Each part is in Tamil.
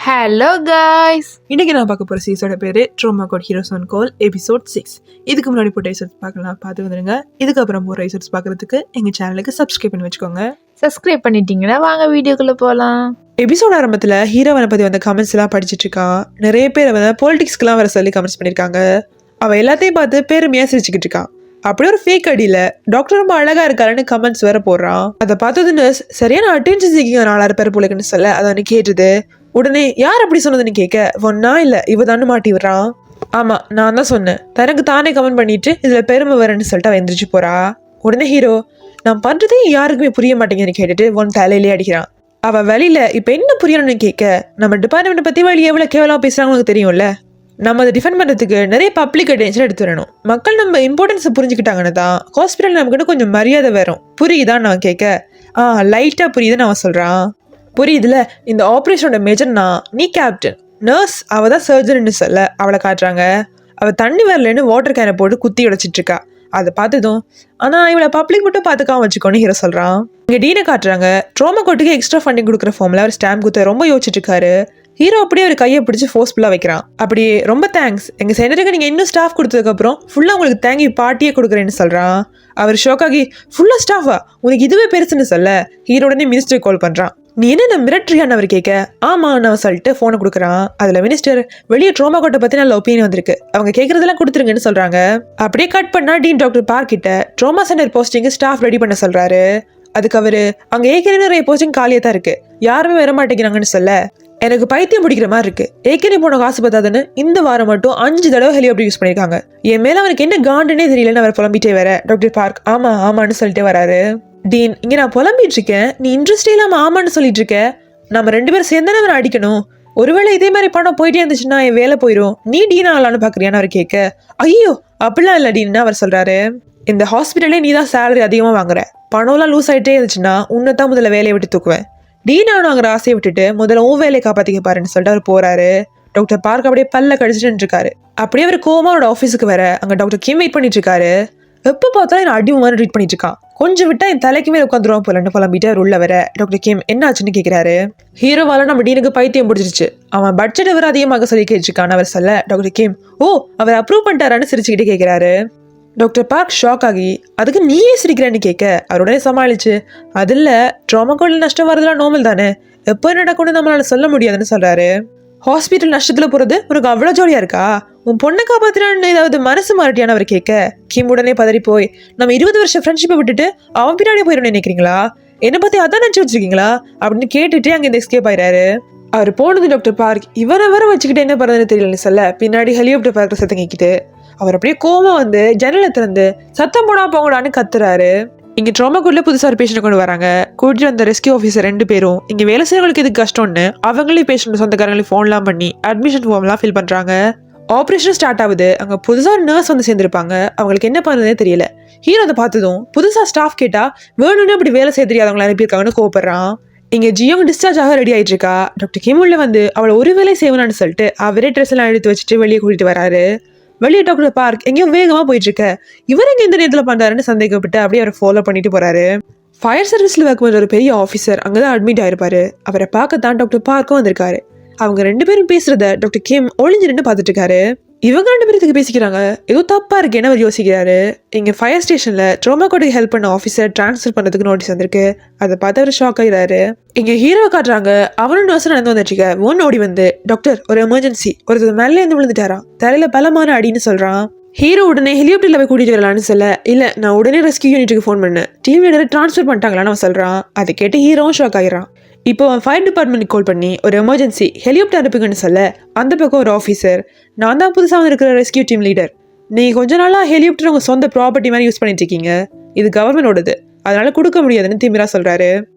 ஹலோ காய்ஸ், இன்னைக்கு நான் பார்க்க போகிற சீரிஸோட பேர் trauma code heroes on call episode 6. இதுக்கு முன்னாடி போட்ட எபிசோட்ஸ் பார்த்து வந்துடுங்க. இதுக்கப்புறம் போகிற எபிசோட்ஸ் பார்க்கறதுக்கு எங்கள் சேனலுக்கு சப்ஸ்கிரைப் பண்ணி வச்சுக்கோங்க. சப்ஸ்கிரைப் பண்ணிட்டீங்கன்னா வாங்க வீடியோக்குள்ளே போகலாம். எபிசோட் ஆரம்பத்தில் ஹீரோவனை பற்றி வந்த கமெண்ட்ஸ் எல்லாம் படிச்சுட்டு இருக்கான். நிறைய பேர் வந்து பொலிட்டிக்ஸ்க்கெலாம் வர சொல்லி கமெண்ட்ஸ் பண்ணியிருக்காங்க. அவள் எல்லாத்தையும் பார்த்து பெருமையாக சிரிச்சுக்கிட்டு இருக்கான். அப்படியே ஒரு ஃபேக் அடியில் டாக்டர் ரொம்ப அழகாக இருக்காருன்னு கமெண்ட்ஸ் வேற போடுறான். அதை பார்த்தது நர்ஸ் சரியான அட்டென்ஷன் சீக்கிங்க 4000 பேர் போலக்குன்னு சொல்ல அதை கேட்டுது. உடனே யார் அப்படி சொன்னதுன்னு கேட்க ஒன்னா இல்லை இவ தானே மாட்டி விடுறான். ஆமா நான் தான் சொன்னேன், தனக்கு தானே கமெண்ட் பண்ணிட்டு இதுல பெருமை வரேன்னு சொல்லிட்டு அவன் எந்திரிச்சு போறா. உடனே ஹீரோ நான் பண்றதே யாருக்குமே புரிய மாட்டேங்குன்னு கேட்டுட்டு தலையிலே அடிக்கிறான். அவ வெளியில இப்ப என்ன புரியணும்னு கேட்க நம்ம டிபார்ட்மெண்ட் பத்தி வழி எவ்வளவு கேவலமா பேசுறாங்க உங்களுக்கு தெரியும்ல. நம்ம அதை டிஃபெண்ட் பண்றதுக்கு நிறைய பப்ளிக் அட்டென்ஷன் எடுத்து வரணும். மக்கள் நம்ம இம்பார்ட்டன்ஸை புரிஞ்சுக்கிட்டாங்கன்னு தான் ஹாஸ்பிட்டல் நமக்கு கொஞ்சம் மரியாதை வரும். புரியுதான்னு நான் கேட்க லைட்டா புரியுதுன்னு அவன் சொல்றான். புரியுதுல, இந்த ஆப்ரேஷனோட மேஜர்னா நீ கேப்டன், நர்ஸ் அவ தான் சர்ஜன்னு சொல்ல அவளை காட்டுறாங்க. அவ தண்ணி வரலன்னு வாட்டர் கேனை போட்டு குத்தி உடைச்சிட்டு இருக்கா. அதை பார்த்ததும் ஆனா இவளை பப்ளிக் மட்டும் பார்த்துக்காம வச்சுக்கோன்னு ஹீரோ சொல்றான். இங்க டீனை காட்டுறாங்க. ட்ரோமா கோட்டுக்கு எக்ஸ்ட்ரா ஃபண்டிங் கொடுக்குற ஃபார்ம்ல அவர் ஸ்டாம்ப் குத்த ரொம்ப யோசிச்சுட்டு இருக்காரு. ஹீரோ அப்படியே ஒரு கையை பிடிச்சி ஃபோர்ஸ்ஃபுல்லா வைக்கிறான். அப்படியே ரொம்ப தேங்க்ஸ், எங்க சென்டருக்கு நீங்க இன்னும் ஸ்டாஃப் கொடுத்ததுக்கு அப்புறம் ஃபுல்லா உங்களுக்கு தேங்கி பார்ட்டியே கொடுக்குறேன்னு சொல்றான். அவர் ஷோக்காகி ஃபுல்லா ஸ்டாஃபா உனக்கு இதுவே பெருசுன்னு சொல்ல ஹீரோ உடனே மினிஸ்டர் கால் பண்றான். நீ என்ன மிரட்ரியான்னு அவர் கேட்க ஆமா நான் சொல்லிட்டு போனை கொடுக்குறான். அதுல மினிஸ்டர் வெளியே ட்ரோமா கோட்டை பத்தி நல்ல ஒப்பீனியன் வந்திருக்கு, அவங்க கேட்கறதெல்லாம் கொடுத்துருங்கன்னு சொல்றாங்க. அப்படியே கட் பண்ணா டீன் டாக்டர் பார்க் கிட்ட trauma centre posting staff ready பண்ண சொல்றாரு. அதுக்கு அவரு அங்க ஏற்கனவே நிறைய போஸ்டிங் காலியா தான் இருக்கு, யாருமே வர மாட்டேங்கிறாங்கன்னு சொல்ல எனக்கு பைத்தியம் பிடிக்கிற மாதிரி இருக்கு. ஏற்கனவே போன காசு பார்த்தாதுன்னு இந்த வாரம் மட்டும் 5 தடவை ஹெலிகாப்டர் யூஸ் பண்ணிருக்காங்க. என் மேல அவனுக்கு என்ன காண்டுன்னே தெரியலன்னு அவர் புலம்பிட்டே வர டாக்டர் பார்க் ஆமான்னு சொல்லிட்டே வராரு. டீன் இங்க நான் புலம்பிட்டு இருக்கேன், நீ இன்ட்ரெஸ்டே இல்லாம ஆமான்னு சொல்லிட்டு இருக்க. நம்ம 2 பேரும் சேர்ந்தானே அவரை அடிக்கணும். ஒருவேளை இதே மாதிரி பணம் போயிட்டே இருந்துச்சுன்னா என் வேலை போயிடும். நீ டீன் ஆகலான்னு பாக்குறியான்னு அவர் கேட்க ஐயோ அப்படிலாம் இல்ல டீன்னு அவர் சொல்றாரு. இந்த ஹாஸ்பிட்டலே நீ தான் சேலரி அதிகமா வாங்குற, பணம்லாம் லூஸ் ஆயிட்டே இருந்துச்சுன்னா உன்னைத்தான் முதல்ல வேலையை விட்டு தூக்குவேன். டீன் வாங்குற ஆசையை விட்டுட்டு முதல்ல உன் வேலையை காப்பாத்திக்க பாருன்னு சொல்லிட்டு அவர் போறாரு. டாக்டர் பார்க் அப்படியே பல்ல கடிச்சிட்டு இருக்காரு. அப்படியே அவர் கோமா அவரோட ஆஃபீஸுக்கு வர அங்க டாக்டர் கிம் வெயிட் பண்ணிட்டு இருக்காரு. எப்ப பார்த்தாலும் என்ன அடி மாதிரி ட்ரீட் பண்ணிட்டு இருக்கான், கொஞ்சம் விட்டா என் தலைக்கு மேல உட்காந்துருவான் போலன்னு புலம்பிட்டு அவர் உள்ள வர டாக்டர் கிம் என்ன ஆச்சுன்னு கேட்கிறாரு. ஹீரோவால நம்ம டீனுக்கு பைத்தியம் பிடிச்சிருச்சு, அவன் பட்ஜெட் அவர் அதிகமாக சொல்லி கேட்டிருக்கான்னு அவர் சொல்ல டாக்டர் கிம் அவர் அப்ரூவ் பண்ணிட்டாரான்னு சிரிச்சுக்கிட்டே கேட்கிறாரு. டாக்டர் பார்க் ஷாக் ஆகி அதுக்கு நீயே சிரிக்கிறேன்னு கேட்க அவர் உடனே சமாளிச்சு அது இல்ல ட்ராமா கோல்ல நஷ்டம் வரதுலாம் நார்மல் தானே, எப்போ நடக்கும்னு நம்மளால சொல்ல முடியாதுன்னு சொல்றாரு. ஹாஸ்பிட்டல் நஷ்டத்துல போறது உனக்கு அவ்வளவு ஜாலியா இருக்கா, உன் பொண்ணை காப்பாத்தினான்னு ஏதாவது மனசு மாறட்டியான்னு அவர் கேட்க கிம் உடனே பதறி போய் நம்ம 20 வருஷம் ஃப்ரெண்ட்ஷிப்பை விட்டுட்டு அவன் பின்னாடி போயிடும் நினைக்கிறீங்களா, என்னை பத்தி அதான் நினைச்சு வச்சிருக்கீங்களா அப்படின்னு கேட்டுட்டு அங்க இந்த எஸ்கேப் ஆயிராரு. அவர் போனது டாக்டர் பார்க் இவரை வர வச்சுக்கிட்டு என்ன பண்றதுன்னு தெரியலன்னு சொல்ல பின்னாடி ஹெலிகாப்டர் பார்க்க சத்தம் கேட்கிட்டு அவர் அப்படியே கோமா வந்து ஜன்னலை திறந்து சத்தம் போனா போங்கடான்னு கத்துறாரு. இங்க ட்ராமா கோட்ல புதுசா ஒரு பேஷண்ட் கொண்டு வராங்க. கூட்டிட்டு வந்த ரெஸ்கியூ ஆஃபீஸர் 2 பேரும் இங்க வேலை செய்யறவங்களுக்கு இது கஷ்டம்னு அவங்களே பேஷண்ட் சொந்தக்காரங்களுக்கு ஃபோன்லாம் பண்ணி அட்மிஷன் ஃபார்ம்லாம் ஃபில் பண்றாங்க. ஆப்ரேஷன் ஸ்டார்ட் ஆகுது. அங்க புதுசா ஒரு நர்ஸ் வந்து சேர்ந்திருப்பாங்க. அவங்களுக்கு என்ன பண்ணுறதே தெரியல. ஹீரோ அதை பார்த்ததும் புதுசா ஸ்டாஃப் கேட்டா வேணும்னு அப்படி வேலை செய்ய தெரியாதவங்களை அனுப்பியிருக்காங்கன்னு கோவப்படுறான். இங்க ஜியோங் டிஸ்சார்ஜ் ஆக ரெடி ஆயிட்டு இருக்கா. டாக்டர் கிம் உள்ள வந்து அவளை ஒரு வேலை செய்வனான்னு சொல்லிட்டு அவரே ட்ரெஸ் எல்லாம் எடுத்து வச்சுட்டு வெளியே கூட்டிட்டு வராரு. வெளியே டாக்டர் பார்க் எங்கேயும் வேகமா போயிட்டு இருக்க, இவர் எங்க இந்த நேரத்துல பண்றாருன்னு சந்தேகப்பட்டு அப்படியே அவரை ஃபாலோ பண்ணிட்டு போறாரு. ஃபயர் சர்வீஸ்ல ஒர்க் பண்ற ஒரு பெரிய ஆஃபீஸர் அங்கதான் அட்மிட் ஆயிருப்பாரு. அவரை பார்க்கத்தான் டாக்டர் பார்க்கும் வந்திருக்காரு. அவங்க 2 பேரும் பேசுறத டாக்டர் கிம் ஒளிஞ்சு நின்று பார்த்துட்டு இருக்காரு. இவங்க 2 பேருக்கு பேசிக்கிறாங்க, ஏதோ தப்பா இருக்கேன்னு அவர் யோசிக்கிறாரு. இங்க ஃபயர் ஸ்டேஷன்ல ட்ரோமா கோட்டுக்கு ஹெல்ப் பண்ண ஆஃபீஸர் டிரான்ஸ்ஃபர் பண்ணதுக்கு நோட்டீஸ் வந்திருக்கு. அதை பார்த்து அவர் ஷாக் ஆயிராரு. இங்க ஹீரோவை காட்டுறாங்க. அவனும் நர்ஸ் நடந்து வந்துட்டு ஒன் ஓடி வந்து டாக்டர் ஒரு எமர்ஜென்சி, ஒருத்தர் மேலே இருந்து விழுந்துட்டாராம், தலையில பலமான அடின்னு சொல்றான். ஹீரோ உடனே ஹெலிகாப்டர்ல போய் கூட்டிட்டு வரலான்னு சொல்ல இல்ல நான் உடனே ரெஸ்கியூ யூனிட்டுக்கு ஃபோன் பண்ணேன், டீம் லீடரை டிரான்ஸ்ஃபர் பண்ணிட்டாங்களான்னு அவன் சொல்றான். அதை கேட்டு ஹீரோவும் ஷாக் ஆயிரான். இப்போ அவன் ஃபயர் டிபார்ட்மெண்ட்டுக்கு கால் பண்ணி ஒரு எமர்ஜென்சி ஹெலிகாப்டர் அனுப்புங்கன்னு சொல்ல அந்த பக்கம் ஒரு ஆஃபீஸர் நான் தான் புதுசாக வந்திருக்கிற ரெஸ்கியூ டீம் லீடர், நீங்கள் கொஞ்ச நாளாக ஹெலிகாப்டர் உங்கள் சொந்த ப்ராப்பர்ட்டி மாதிரி யூஸ் பண்ணிட்டு இருக்கீங்க, இது கவர்மெண்டோடது அதனால கொடுக்க முடியாதுன்னு திமிரா சொல்றாரு.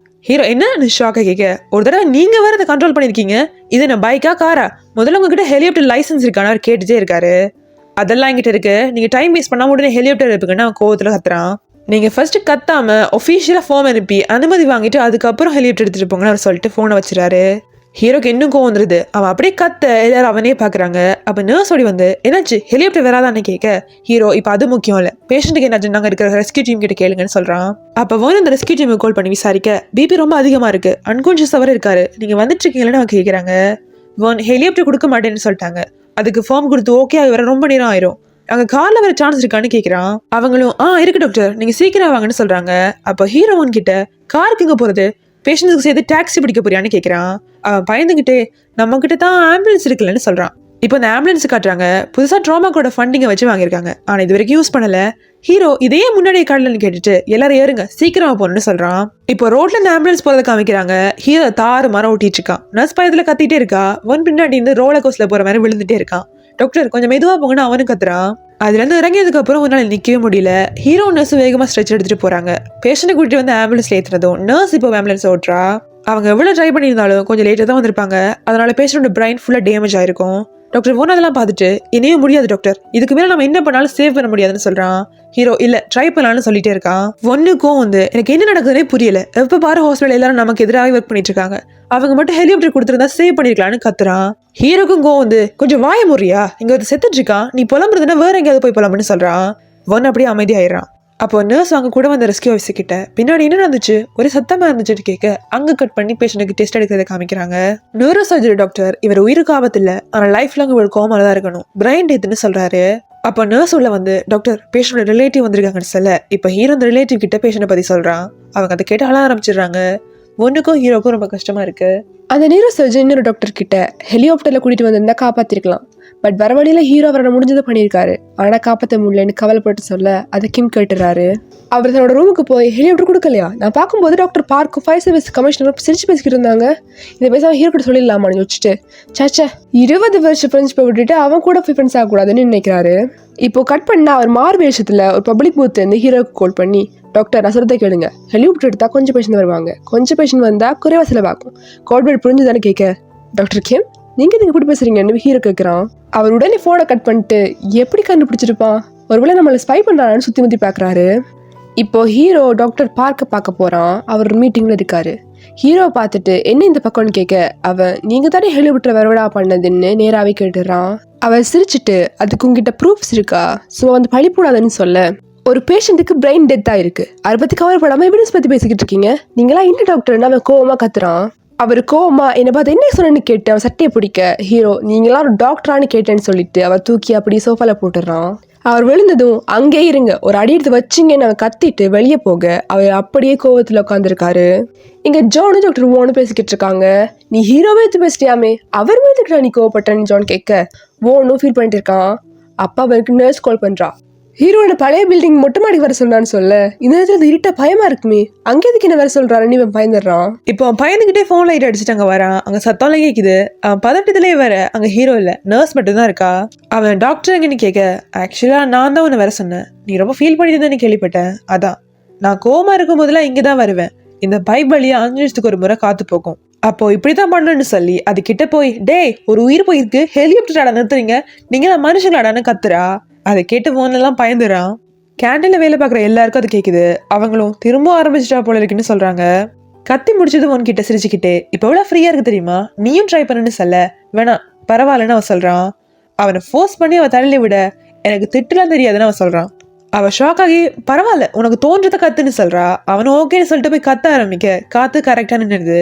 ஹீரோ என்ன ஷாக்காக கேட்க ஒரு தடவை நீங்க வேற அதை கண்ட்ரோல் பண்ணிருக்கீங்க, இது என்ன பைக்கா காரா, முதல்ல உங்ககிட்ட ஹெலிகாப்டர் லைசன்ஸ் இருக்கான்னு அவர் கேட்டுட்டே இருக்காரு. அதெல்லாம் என்கிட்ட இருக்கு, நீங்க டைம் வேஸ்ட் பண்ணாம உடனே ஹெலிகாப்டர் இருப்புங்கன்னு அவன் கோவத்துல கத்துறான். நீங்க ஃபர்ஸ்ட் கத்தாம ஒஃபிஷியலா ஃபார்ம் அனுப்பி அனுமதி வாங்கிட்டு அதுக்கப்புறம் ஹெலிகாப்டர் எடுத்துட்டு போங்கன்னு அவர் சொல்லிட்டு போனை வச்சிடாரு. ஹீரோக்கு இன்னும் கோவம் வந்துருது. அவன் அப்படியே கத்த எல்லாரும் அவனே பாக்குறாங்க. அப்ப நர்ஸ் ஓடி வந்து என்னாச்சு ஹெலிகாப்டர் வராதான்னு கேட்க ஹீரோ இப்ப அது முக்கியம் இல்ல, பேஷண்ட்டுக்கு என்னாச்சு நாங்க இருக்கிற ரெஸ்கியூ டீம் கிட்ட கேளுங்கன்னு சொல்றான். அப்ப அந்த ரெஸ்கியூ டீமுக்கு கால் பண்ணி விசாரிக்க பிபி ரொம்ப அதிகமா இருக்கு, அன்கான்ஷியஸ் வர இருக்காரு, நீங்க வந்துட்டு இருக்கீங்கன்னு அவன் கேட்கறாங்க. ஒன் ஹெலிகாப்டர் கொடுக்க மாட்டேன்னு சொல்லிட்டாங்க. அதுக்கு ஃபார்ம் கொடுத்து ஓகே ஆகி வர ரொம்ப நேரம் ஆயிரும். அங்க கார்ல வர சான்ஸ் இருக்கான்னு கேக்குறான். அவங்களும் இருக்கு டாக்டர், நீங்க சீக்கிரம் வாங்கன்னு சொல்றாங்க. அப்ப ஹீரோயின் கிட்ட காருக்கு எங்க போறது, பேஷண்ட்ஸுக்கு சேர்த்து டாக்ஸி பிடிக்க போறியான்னு கேக்குறான். அவன் பயந்துகிட்டே நம்ம கிட்ட தான் ஆம்புலன்ஸ் இருக்குல்லன்னு சொல்றான். இப்போ இந்த ஆம்புலன்ஸ் காட்டுறாங்க. புதுசா ட்ராமாக்கோட ஃபண்டிங்கை வச்சு வாங்கியிருக்காங்க. ஆனா இது வரைக்கும் யூஸ் பண்ணல. ஹீரோ இதையே முன்னாடியே காட்டலன்னு கேட்டுட்டு எல்லாரும் ஏறுங்க சீக்கிரமா போறேன்னு சொல்றான். இப்போ ரோட்ல இந்த ஆம்புலன்ஸ் போறதை காமிக்கிறாங்க. ஹீரோ தாறு மரம் ஓட்டிட்டு இருக்கான். நர்ஸ் பயத்துல கத்திட்டே இருக்கா. ஒன் பின்னாடி இருந்து ரோலர் கோஸ்ட்ல போற மாதிரி விழுந்துட்டே இருக்கான். டாக்டர் கொஞ்சம் மெதுவா போங்கன்னு அவனும் கத்துறான். அதுல இருந்து இறங்கியதுக்கு அப்புறம் ஒரு நாள் நிக்கவே முடியல. ஹீரோ நர்ஸ் வேகமா ஸ்ட்ரெச் எடுத்துட்டு போறாங்க. பேஷண்ட்டை கூட்டிட்டு வந்து ஆம்புலன்ஸ்ல ஏத்துறதும் நர்ஸ் இப்போ ஆம்புலன்ஸ் ஓட்டுறா. அவங்க எவ்வளவு ட்ரை பண்ணியிருந்தாலும் கொஞ்சம் லேட்டா தான் வந்திருப்பாங்க. அதனால பேஷண்டோட பிரைன் ஃபுல்லா டேமேஜ் ஆயிருக்கும். டாக்டர் ஒன் அதெல்லாம் பார்த்துட்டு இனியே முடியாது டாக்டர், இதுக்கு மேல நம்ம என்ன பண்ணாலும் சேவ் பண்ண முடியாதுன்னு சொல்றான். ஹீரோ இல்ல ட்ரை பண்ணலாம்னு சொல்லிட்டே இருக்கான். ஒன்னுக்கும் வந்து எனக்கு என்ன நடக்குதுன்னே புரியல. எப்ப பாரு ஹாஸ்பிட்டல் எல்லாரும் நமக்கு எதிராக ஒர்க் பண்ணிட்டு இருக்காங்க. அவங்க மட்டும் ஹெலிகாப்டர் கொடுத்துருந்தா சேவ் பண்ணிருக்கலாம்னு கத்துறான். ஹீரோக்கும் வந்து கொஞ்சம் வாய முறியா, இங்க ஒரு செத்துட்டு இருக்கான், நீ புலம்புறதுன்னா வேற எங்கேயாவது போய் புலம்புன்னு சொல்றான். ஒன் அப்படியே அமைதியாயிடுறான். அப்போ நர்ஸ் அவங்க கூட வந்த ரெஸ்கியூ ஆஃபீஸர் கிட்ட பின்னாடி என்ன நடந்துச்சு, ஒரே சத்தமா இருந்துச்சுன்னு கேட்க அங்க கட் பண்ணி பேஷண்ட்டுக்கு டெஸ்ட் எடுக்கிறத காமிக்கிறாங்க. நியூரோ சர்ஜரி டாக்டர் இவர் உயிருக்கு ஆபத்து இல்ல, ஆனா லைஃப் லாங் இவர் கோமால தான் இருக்கணும், பிரைன் டெத்னு சொல்றாரு. அப்ப நர்ஸ் உள்ள வந்து டாக்டர் பேஷண்டோட ரிலேட்டிவ் வந்திருக்காங்கன்னு சொல்ல இப்ப ஹீரோ அந்த ரிலேட்டிவ் கிட்ட பேஷண்ட்டை பத்தி சொல்றான். அவங்க அதை கேட்டு அழ ஆரம்பிச்சிடுறாங்க. ஒன்னுக்கும் ஹீரோக்கும் ரொம்ப கஷ்டமா இருக்கு. அந்த நியூரோ சர்ஜன் இன்னொரு டாக்டர் கிட்ட ஹெலிகாப்டர்ல கூட்டிட்டு வந்திருந்தா காப்பாத்திருக்கலாம், பட் வர வழியில ஹீரோ அவரை முடிஞ்சதை பண்ணியிருக்காரு, ஆனா காப்பாற்ற முடியலன்னு கவலைப்பட்டு சொல்ல அதை கிம் கேட்டுறாரு. அவர் தன்னோட ரூமுக்கு போய் ஹெலிகாப்டர் கொடுக்கலையா, நான் பார்க்கும்போது டாக்டர் பார்க்கும் ஃபயர் சர்வீஸ் கமிஷனர் சிரிச்சு பேசிக்கிட்டு இருந்தாங்க, இதை பேச ஹீரோ கிட்ட சொல்லிடலாமான்னு யோசிச்சுட்டு சாச்சா 20 வருஷம் ஃப்ரெண்ட்ஷிப்பை விட்டுட்டு அவன் கூட ஃப்ரெண்ட்ஸ் ஆகக்கூடாதுன்னு நினைக்கிறாரு. இப்போ கட் பண்ணா அவர் மார்பு விஷயத்துல ஒரு பப்ளிக் பூத் இருந்து ஹீரோக்கு கால் பண்ணி டாக்டர் நான் சொல்றதை கேளுங்க, ஹெலிகாப்டர் எடுத்தா கொஞ்சம் பேஷண்ட் வருவாங்க, கொஞ்சம் பேஷண்ட் வந்தா குறைவா செலவாகும், கோட்பேட் புரிஞ்சுதானே கேட்க டாக்டர் கிம் நீங்க இதுக்கு இப்படி பேசுறீங்கன்னு ஹீரோ கேட்கிறான். அவர் உடனே போனை கட் பண்ணிட்டு எப்படி கண்டுபிடிச்சிருப்பான், ஒருவேளை நம்மளை ஸ்பை பண்றான்னு சுத்தி முத்தி பாக்குறாரு. இப்போ ஹீரோ டாக்டர் பார்க்க போறான். அவர் மீட்டிங்ல இருக்காரு. ஹீரோ பார்த்துட்டு என்ன இந்த பக்கம்னு கேட்க அவன் நீங்க தானே ஹெலிகாப்டர் வரவிடா பண்ணதுன்னு நேராவே கேட்டுறான். அவன் சிரிச்சுட்டு அதுக்கு உங்ககிட்ட ப்ரூஃப்ஸ் இருக்கா, சும்மா வந்து பழி போடாதுன்னு சொல்ல ஒரு பேஷண்ட்டுக்கு பிரெயின் டெத் ஆயிருக்கு, அதை பத்தி கவலைப்படாம எவிடன்ஸ் பத்தி பேசிக்கிட்டு இருக்கீங்க, நீங்களா என்ன டாக்டர்னு அவன் கோவமா கத்துறான். அவர் கோவமா என்னை பார்த்து என்ன சொன்னு கேட்டு அவன் சட்டையை பிடிக்க ஹீரோ நீங்களாம் ஒரு டாக்டரானு கேட்டேன்னு சொல்லிட்டு அவர் தூக்கி அப்படியே சோஃபால போட்டுறான். அவர் விழுந்ததும் அங்கே இருங்க ஒரு அடி எடுத்து வச்சிங்கன்னு அவன் கத்திட்டு வெளியே போக அவர் அப்படியே கோவத்துல உட்காந்துருக்காரு. இங்க ஜானும் டாக்டர் ஓன்னு பேசிக்கிட்டு இருக்காங்க. நீ ஹீரோவே எடுத்து பேசிட்டியாமே, அவர் மேல நீ கோவப்பட்டேன்னு ஜான் கேட்க ஓனும் ஃபீல் பண்ணிட்டு இருக்கான். அப்பா அவருக்கு நர்ஸ் கால் பண்றா. ஹீரோட பழைய பில்டிங் மொட்டை மாடி வர சொன்னான்னு சொல்ல இந்த நேரத்துல இருட்டா பயமா இருக்குமே, அங்கே எதுக்கு என்ன வர சொல்றாருன்னு இவன் பயந்துடுறான். இப்போ அவன் பயந்துகிட்டே போன் லைட் அடிச்சுட்டு அங்க வரான். அங்க சத்தம்லாம் கேக்குது. அவன் பதட்டத்திலே வர அங்க ஹீரோ இல்ல நர்ஸ் மட்டும் தான் இருக்கா. அவன் டாக்டர் எங்கன்னு கேட்க ஆக்சுவலா நான் தான் உன்னை வர சொன்னேன், நீ ரொம்ப ஃபீல் பண்ணிட்டு கேள்விப்பட்டேன், அதான் நான் கோமா இருக்கும் போதெல்லாம் இங்கதான் வருவேன், இந்த பைப் வழியா 5 நிமிஷத்துக்கு ஒரு முறை காத்து போகும், அப்போ இப்படித்தான் பண்ணணும்னு சொல்லி அது கிட்ட போய் டே ஒரு உயிர் போயிருக்கு ஹெலிகாப்டர் நிறுத்துறீங்க நீங்க மனுஷங்களாடான்னு கத்துறா. அதை கேட்டு போனெல்லாம் பயந்துறான். கேண்டீன்ல வேலை பார்க்குற எல்லாருக்கும் அது கேட்குது. அவங்களும் திரும்ப ஆரம்பிச்சிட்டா போல இருக்குன்னு சொல்றாங்க. கத்தி முடிச்சது உன்கிட்ட சிரிச்சுக்கிட்டே இப்போ எவ்வளோ ஃப்ரீயா இருக்கு தெரியுமா, நீயும் ட்ரை பண்ணுன்னு சொல்ல வேணாம் பரவாயில்லன்னு அவன் சொல்றான். அவனை ஃபோர்ஸ் பண்ணி அவன் தலையில விட எனக்கு திட்டுலாம் தெரியாதுன்னு அவன் சொல்றான். அவ ஷாக் ஆகி பரவாயில்ல உனக்கு தோன்றத கத்துன்னு சொல்றா. அவனும் ஓகேன்னு சொல்லிட்டு போய் கத்த ஆரம்பிக்க காத்து கரெக்டா நின்னுது.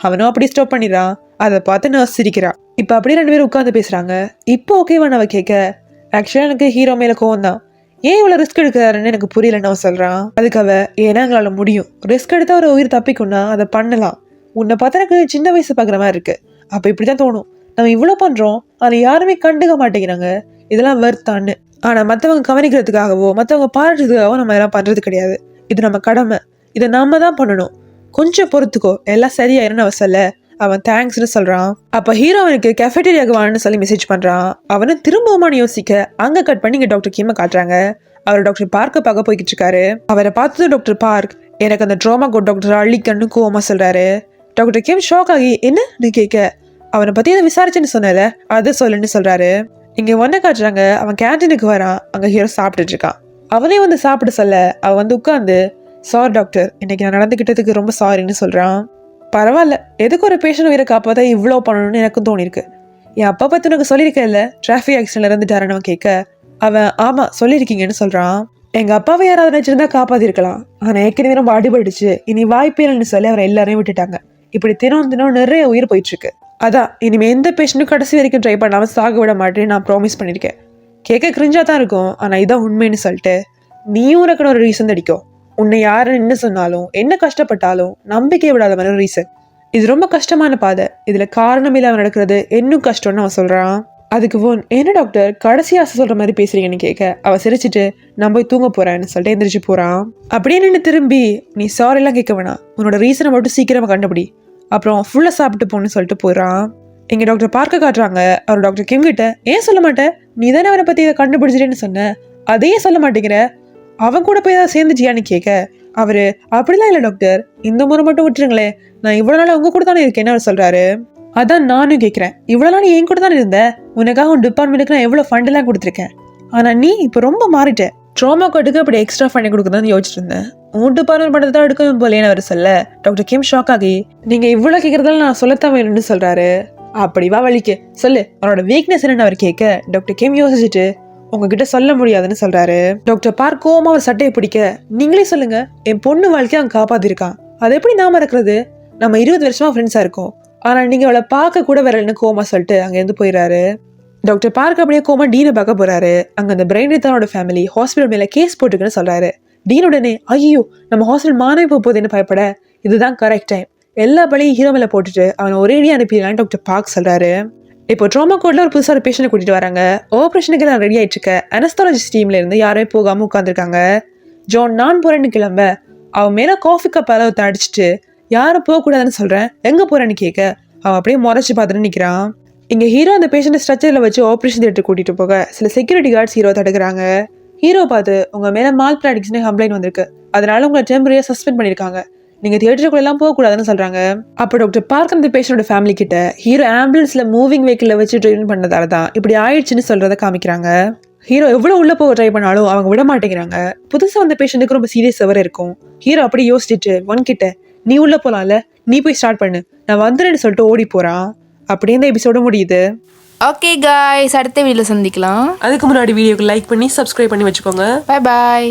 அவனும் அப்படி ஸ்டாப் பண்ணிடுறான். அதை பார்த்து நர்ஸ் சிரிக்கிறா. இப்ப அப்படியே 2 பேரும் உட்காந்து பேசுறாங்க. இப்போ ஓகேவான்னு அவ கேட்க ஆக்சுவலா எனக்கு ஹீரோ மேல கோவம் தான், ஏன் இவ்வளவு ரிஸ்க் எடுக்கிறாருன்னு எனக்கு புரியலன்னு அவன் சொல்றான். அதுக்கு அவ ஏன்னா எங்களால முடியும், ரிஸ்க் எடுத்தா ஒரு உயிர் தப்பிக்கும்னா அதை பண்ணலாம், உன்னை பார்த்தா எனக்கு சின்ன வயசு பாக்குற மாதிரி இருக்கு, அப்ப இப்படிதான் தோணும், நம்ம இவ்வளவு பண்றோம் அதை யாருமே கண்டுக்க மாட்டேங்கிறாங்க, இதெல்லாம் வர்த்தான்னு. ஆனா மத்தவங்க கவனிக்கிறதுக்காகவோ மத்தவங்க பாராட்டுறதுக்காகவோ நம்ம எல்லாம் பண்றது கிடையாது, இது நம்ம கடமை, இதை நாம தான் பண்ணணும், கொஞ்சம் பொறுத்துக்கோ எல்லாம் சரியாயிருன்னு அவ சொல்ல அவன் தேங்க்ஸ்னு சொல்றான். அப்ப ஹீரோ அவனுக்கு கேஃபேட்டேரியாவுக்கு வான்னு சொல்லி மெசேஜ் பண்றான். அவனும் திரும்பவுமானு யோசிக்க அங்க கட் பண்ணி இங்க டாக்டர் கிம்ம காட்டுறாங்க. அவர் டாக்டர் பார்க்க போய்கிட்டு இருக்காரு. அவரை பார்த்தது டாக்டர் பார்க் எனக்கு அந்த ட்ராமா கோட் டாக்டர் அள்ளிக்கன்னு கோவமா சொல்றாரு. டாக்டர் கிம் ஷாக் ஆகி என்னன்னு கேட்க அவனை பத்தி அதை விசாரிச்சுன்னு சொன்னல அதை சொல்லுன்னு சொல்றாரு. இங்க ஒன்ன காட்டுறாங்க. அவன் கேன்டீனுக்கு வரான். அங்க ஹீரோ சாப்பிட்டுட்டு இருக்கான். அவனே வந்து சாப்பிட சொல்ல அவன் வந்து உட்காந்து சாரி டாக்டர் இன்னைக்கு நான் நடந்துகிட்டதுக்கு ரொம்ப சாரின்னு சொல்றான். பரவாயில்ல எதுக்கு ஒரு பேஷண்ட் உயிரை காப்பாற்ற இவ்வளோ பண்ணணும்னு எனக்கும் தோணிருக்கு, என் அப்பா பத்தி உனக்கு சொல்லியிருக்கேன்ல டிராஃபிக் ஆக்சிடென்ட்ல இருந்துட்டாருன்னு அவன் கேட்க அவன் ஆமா சொல்லியிருக்கீங்கன்னு சொல்றான். எங்க அப்பாவை யாராவது நினைச்சிருந்தா காப்பாத்திருக்கலாம், ஆனா ஏற்கனவே ரொம்ப அடிபட்டுச்சு, இனி வாய்ப்பே இல்லைன்னு சொல்லி அவரை எல்லாரையும் விட்டுட்டாங்க. இப்படி தினம் நிறைய உயிர் போயிட்டு இருக்கு. அதான் இனிமேல் எந்த பேஷண்ட்டும் கடைசி வரைக்கும் ட்ரை பண்ணாமல் சாக விட மாட்டேன்னு நான் ப்ராமிஸ் பண்ணியிருக்கேன். கேட்க கிரிஞ்சாக தான் இருக்கும், ஆனால் இதான் உண்மைன்னு சொல்லிட்டு நீயும் உனக்குன்னு ஒரு ரீசன் அடிக்கும். உன்னை யாருன்னு என்ன சொன்னாலும் என்ன கஷ்டப்பட்டாலும் நம்பிக்கை விடாத மாதிரி ஒரு ரீசன். இது ரொம்ப கஷ்டமான பாதை, இதில் காரணம் இல்லாமல் நடக்கிறது இன்னும் கஷ்டம்னு அவன் சொல்கிறான். அதுக்கு போன் என்ன டாக்டர் கடைசி ஆசை சொல்கிற மாதிரி பேசுறீங்கன்னு கேட்க அவள் சிரிச்சிட்டு நான் போய் தூங்க போகிறேன்னு சொல்லிட்டு எந்திரிச்சு போகிறான். அப்படியே நின்று திரும்பி நீ சாரிலாம் கேட்க வேணாம், உன்னோட ரீசனை மட்டும் சீக்கிரமாக கண்டுபிடி, அப்புறம் ஃபுல்லாக சாப்பிட்டு போன்னு சொல்லிட்டு போயிடறான். எங்கள் டாக்டர் பார்க்க காட்டுறாங்க. அவர் டாக்டர் கிம் கிட்ட ஏன் சொல்ல மாட்டேன், நீ தானே அவனை பற்றி இதை கண்டுபிடிச்சிட்டேன்னு சொன்ன, அதையே சொல்ல மாட்டேங்கிற, அவன் கூட போய் ஏதாவது சேர்ந்துட்டியான்னு கேட்க அவரு அப்படிலாம் இல்லை டாக்டர், இந்த முறை மட்டும் விட்டுருங்களேன், நான் இவ்வளோ நாள் உங்க கூட தானே இருக்கேன்னு அவர் சொல்றாரு. அதான் நானும் கேட்குறேன், இவ்வளோ நாள் என் கூட தானே இருந்த, உனக்காக உன் டிபார்ட்மெண்ட்டுக்கு நான் எவ்வளோ ஃபண்டெல்லாம் கொடுத்துருக்கேன், ஆனால் நீ இப்போ ரொம்ப மாறிட்டேன், ட்ராமா கோட்டுக்கு அப்படி எக்ஸ்ட்ரா ஃபண்ட் கொடுக்குறதுன்னு யோசிச்சுட்டு இருந்தேன், உன் டிபார்ட்மெண்ட் பண்ணதை தான் எடுக்கணும் போலேன்னு அவர் சொல்ல டாக்டர் கிம் ஷாக் ஆகி நீங்கள் இவ்வளோ கேட்குறதால நான் சொல்லத்தான் வேணும்னு சொல்கிறாரு. அப்படி வா வலிக்கு சொல்லு, அவனோட வீக்னஸ் என்னன்னு அவர் கேட்க டாக்டர் கிம் யோசிச்சுட்டு உங்ககிட்ட சொல்ல முடியாதுன்னு சொல்றாரு. டாக்டர் பார்க் கோவமா அவர் சட்டையை பிடிக்க நீங்களே சொல்லுங்க, என் பொண்ணு வாழ்க்கையை அவன் காப்பாத்திருக்கான், அதை எப்படி நான் மறக்கிறது, நம்ம 20 வருஷமா ஃப்ரெண்ட்ஸா இருக்கோம், ஆனா நீங்க அவளை பார்க்க கூட வரலன்னு கோமா சொல்லிட்டு அங்க இருந்து போயிடுறாரு. டாக்டர் பார்க் அப்படியே கோமா டீனை பார்க்க போறாரு. அங்க அந்த பிரெயின் டெத்தனோட ஃபேமிலி ஹாஸ்பிட்டல் மேல கேஸ் போட்டுக்குன்னு சொல்றாரு. டீன் உடனே ஐயோ நம்ம ஹாஸ்பிட்டல் மானே போகுதுன்னு பயப்பட இதுதான் கரெக்ட் டைம், எல்லா பழியும் ஹீரோ மேல போட்டுட்டு அவனை ஒரேடியா அனுப்பிடலான்னு டாக்டர் பார்க் சொல்றாரு. இப்போ ட்ராமா கோட்ல ஒரு புதுசாக ஒரு பேஷண்ட் கூட்டிட்டு வராங்க. ஆப்ரேஷனுக்கு நான் ரெடி ஆயிட்டு இருக்க அனஸ்தாலஜிஸ்ட் டீம்ல இருந்து யாரையும் போகாம உட்காந்துருக்காங்க. ஜான் நான் போறேன்னு கிளம்ப அவன் மேல காஃபி கப் அளவு அடிச்சுட்டு யாரும் போகக்கூடாதுன்னு சொல்றேன், எங்க போறேன்னு கேட்க அவன் அப்படியே முறைச்சு பார்த்துட்டு நிக்கிறான். இங்க ஹீரோ அந்த பேஷண்ட் ஸ்ட்ரக்சர்ல வச்சு ஆப்ரேஷன் தியேட்டர் கூட்டிட்டு போக சில செக்யூரிட்டி கார்ட்ஸ் ஹீரோ தடுக்கிறாங்க. ஹீரோ பார்த்து உங்க மேல மால் ப்ராக்டிக்ஸ்னு கம்ப்ளைண்ட் வந்திருக்கு, அதனால உங்களை டெம்பரரியா சஸ்பெண்ட் பண்ணிருக்காங்க, நீங்க தியேட்டருக்குள்ள எல்லாம் போகக்கூடாதுன்னு சொல்றாங்க. அப்போ டாக்டர் பார்க் அந்த பேஷண்டோட ஃபேமிலி கிட்ட ஹீரோ ஆம்புலன்ஸ்ல மூவிங் வெஹிக்கிள்ல வச்சு ட்ரீட்மெண்ட் பண்ணதால தான் இப்படி ஆயிடுச்சுன்னு சொல்றதை காமிக்கிறாங்க. ஹீரோ எவ்வளவு உள்ள போக ட்ரை பண்ணாலும் அவங்க விட மாட்டேங்கிறாங்க. புதுசா வந்த பேஷண்ட்டுக்கு ரொம்ப சீரியஸ் வர இருக்கும். ஹீரோ அப்படி யோசிச்சுட்டு ஒன் கிட்ட நீ உள்ள போலாம்ல, நீ போய் ஸ்டார்ட் பண்ணு, நான் வந்துடுன்னு சொல்லிட்டு ஓடி போறான். அப்படியே இந்த எபிசோட முடியுது. ஓகே காய்ஸ், அடுத்த வீடியோல சந்திக்கலாம். அதுக்கு முன்னாடி வீடியோக்கு லைக் பண்ணி சப்ஸ்கிரைப் பண்ணி வச்சுக்கோங்க. Bye bye.